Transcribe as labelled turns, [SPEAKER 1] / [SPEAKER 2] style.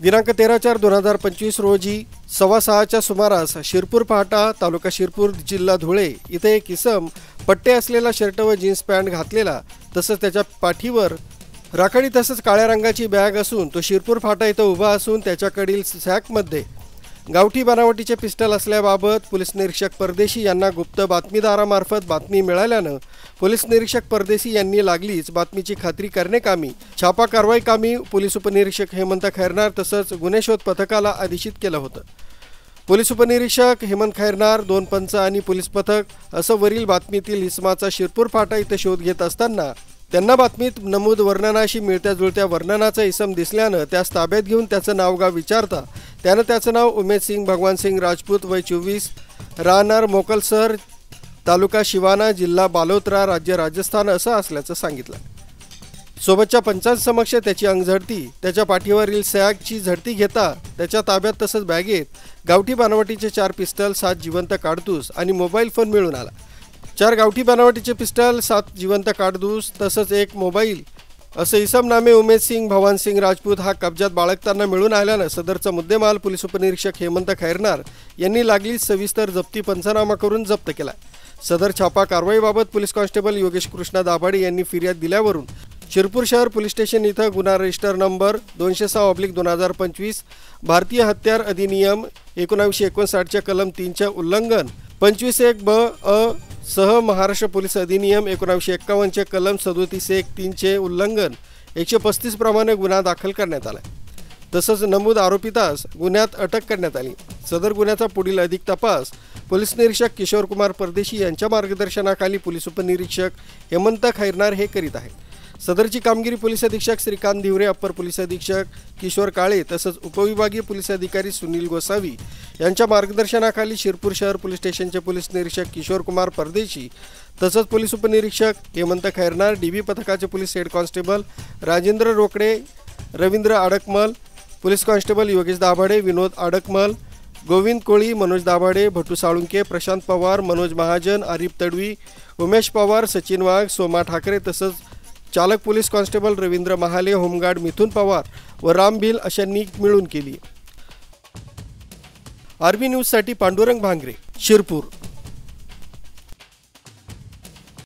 [SPEAKER 1] दिनांक 13/4/2025 रोजी 6:15च्या सुमारास शिरपूर फाटा तालुका शिरपूर जिल्हा धुळे इथे एक इसम पट्टे असलेला शर्ट व जीन्स पॅन्ट घातलेला तसंच त्याच्या पाठीवर राखाडी तसंच काळ्या रंगाची बॅग असून तो शिरपूर फाटा इथं उभा असून त्याच्याकडील सॅकमध्ये गावठी बनावटीचे पिस्टल असल्याबाबत पोलीस निरीक्षक परदेशी यांना गुप्त बातमीदारामार्फत बातमी मिळाल्यानं पोलीस निरीक्षक परदेशी यांनी लागलीच बातमीची खात्री करण्याकामी छापा कारवाई कामी पोलीस उपनिरीक्षक हेमंत खैरनार तसंच गुन्हे शोध पथकाला आदेशित केलं होतं। पोलीस उपनिरीक्षक हेमंत खैरनार 2 पंच आणि पोलीस पथक असं वरील बातमीतील इसमाचा शिरपूर फाटा इथं शोध घेत असताना त्यांना बातमीत नमूद वर्णनाशी मिळत्या जुळत्या वर्णनाचा इसम दिसल्यानं त्यास ताब्यात घेऊन त्याचं नाव गाव विचारता त्यानं त्याचं नाव उमेद सिंग भगवान सिंग राजपूत वय 24 राहणार मोकलसर तालुका शिवाना जिल्हा बालोतरा राज्य राजस्थान असं असल्याचं सांगितलं। सोबतच्या पंचांसमक्ष त्याची अंगझडती त्याच्या पाठीवरील सॅगची झडती घेता त्याच्या ताब्यात तसंच बॅगेत गावठी बनावटीचे 4 पिस्टल 7 जिवंत काडतूस आणि मोबाईल फोन मिळून आला। 4 गावठी बनावटीचे पिस्टल 7 जिवंत काडतूस तसंच एक मोबाईल असं इसम नामे उमेद सिंग भगवान सिंग राजपूत हा कब्जात बाळगताना मिळून आल्यानं सदरचा मुद्देमाल पोलीस उपनिरीक्षक हेमंत खैरनार यांनी लागलीच सविस्तर जप्ती पंचनामा करून जप्त केला। सदर छापा कारवाईबाबत पोलीस कॉन्स्टेबल योगेश कृष्णा दाभाडे यांनी फिर्याद दिल्यावरून शिरपूर शहर पोलीस स्टेशन इथं गुन्हा रजिस्टर नंबर 206/2025 भारतीय हत्यार अधिनियम 1959 कलम 3चे उल्लंघन 25(1)(ब)(अ) सह महाराष्ट्र पोलीस अधिनियम 1951 कलम 37(1)(3चे उल्लंघन 135 प्रमाणे गुन्हा दाखल करण्यात आला। तसंच नमूद आरोपितास गुन्ह्यात अटक करण्यात आली। सदर गुन्ह्याचा पुढील अधिक तपास पोलीस निरीक्षक किशोर कुमार परदेशी यांच्या मार्गदर्शनाखाली पोलीस उपनिरीक्षक हेमंत खैरनार हे करीत आहेत। सदरची कामगिरी पोलीस अधीक्षक श्रीकांत धिवरे अप्पर पोलीस अधीक्षक किशोर काळे तसंच उपविभागीय पोलीस अधिकारी सुनील गोसावी यांच्या मार्गदर्शनाखाली शिरपूर शहर पोलीस स्टेशनचे पोलीस निरीक्षक किशोर कुमार परदेशी तसंच पोलीस उपनिरीक्षक हेमंत खैरनार डीबी पथकाचे police head constable Rajendra Rokade Ravindra Adkamal police constable Yogesh Dabhade Vinod Adkamal Govind Koli Manoj Dabhade Bhattu Salunke Prashant Pawar Manoj Mahajan Arif Tadvi Umesh Pawar Sachin Wagh Soma Thakare तसंच चालक police constable Ravindra Mahale home guard Mithun Pawar व राम भिल अशांनी मिळून केली। आरबी न्यूजसाठी पांडुरंग भांगरे शिरपूर।